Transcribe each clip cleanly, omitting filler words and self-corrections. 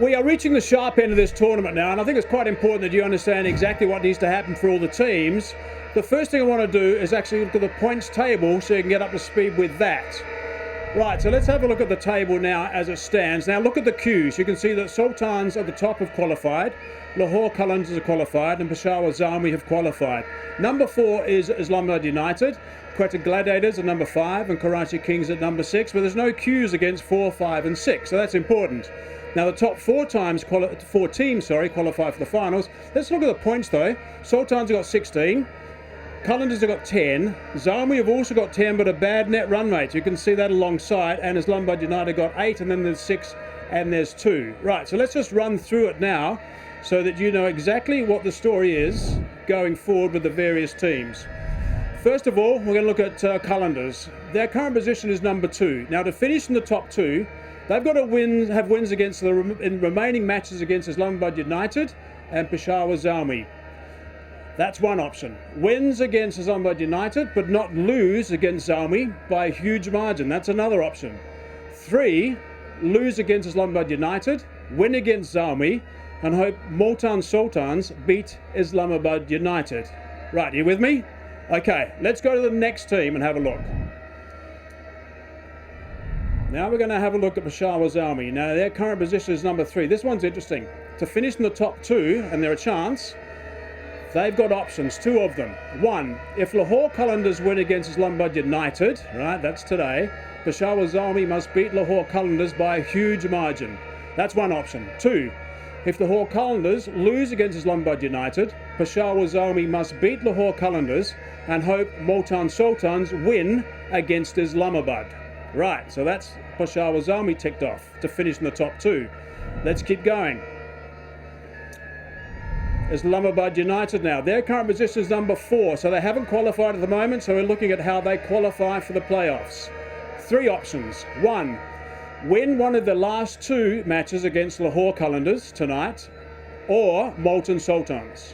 We are reaching the sharp end of this tournament now, and I think it's quite important that you understand exactly what needs to happen for all the teams. The first thing I want to do is actually look at the points table so you can get up to speed with that. Right, so let's have a look at the table now as it stands. Now look at the queues. You can see that Sultans at the top have qualified, Lahore QALANDARS have qualified, and Peshawar ZALMI have qualified. Number 4 is Islamabad United, QUETTA Gladiators at number 5, and Karachi Kings at number 6, but there's no queues against 4, 5 and 6, so that's important. Now the top four teams qualify for the finals. Let's look at the points though. Sultans have got 16, QALANDARS have got 10, ZALMI have also got 10 but a bad net run rate. You can see that alongside, and Islamabad United got 8, and then there's 6 and there's 2. Right, so let's just run through it now so that you know exactly what the story is going forward with the various teams. First of all, we're going to look at QALANDARS. Their current position is number 2. Now to finish in the top 2, they've got to have wins against the remaining matches against Islamabad United and Peshawar ZALMI. That's one option. Wins against Islamabad United, but not lose against ZALMI by a huge margin. That's another option. 3, lose against Islamabad United, win against ZALMI, and hope Multan Sultans beat Islamabad United. Right, you with me? Okay, let's go to the next team and have a look. Now we're going to have a look at Peshawar ZALMI. Now their current position is number 3. This one's interesting. To finish in the top 2, and they're a chance, they've got options, 2 of them. 1, if Lahore QALANDARS win against Islamabad United, right, that's today, Peshawar ZALMI must beat Lahore QALANDARS by a huge margin. That's one option. 2, if Lahore QALANDARS lose against Islamabad United, Peshawar ZALMI must beat Lahore QALANDARS and hope Multan Sultans win against Islamabad. Right, so that's Peshawar ZALMI ticked off to finish in the top 2. Let's keep going. Islamabad United now. Their current position is number 4, so they haven't qualified at the moment, so we're looking at how they qualify for the playoffs. 3 options. 1, win one of the last 2 matches against Lahore QALANDARS tonight, or Multan Sultans.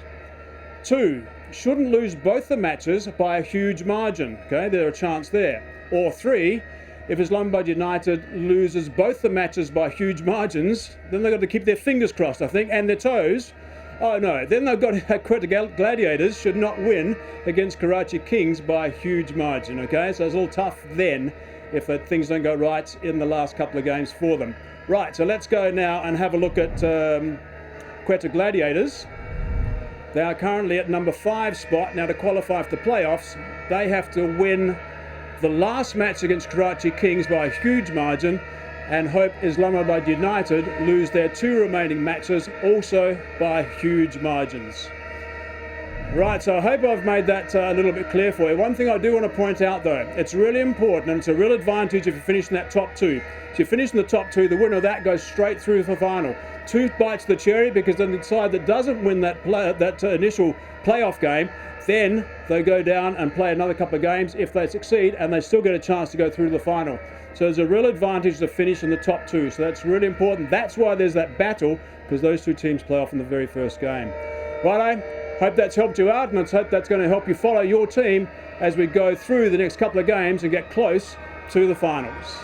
2, shouldn't lose both the matches by a huge margin. Okay, there's a chance there. Or 3, if Islamabad United loses both the matches by huge margins, then they've got to keep their fingers crossed, I think, and their toes. Oh no, then they've got QUETTA Gladiators should not win against Karachi Kings by a huge margin, okay? So it's a little tough then if things don't go right in the last couple of games for them. Right, so let's go now and have a look at QUETTA Gladiators. They are currently at number 5 spot. Now to qualify for the playoffs, they have to win the last match against Karachi Kings by a huge margin and hope Islamabad United lose their 2 remaining matches also by huge margins. Right, so I hope I've made that a little bit clear for you. One thing I do want to point out though, it's really important and it's a real advantage if you finish in that top 2. If you finish in the top 2, the winner of that goes straight through for the final. 2 bites the cherry, because then the side that doesn't win that initial playoff game, then they go down and play another couple of games if they succeed, and they still get a chance to go through to the final. So there's a real advantage to finish in the top 2, so that's really important. That's why there's that battle, because those 2 teams play off in the very first game. Righto, hope that's helped you out, and I hope that's going to help you follow your team as we go through the next couple of games and get close to the finals.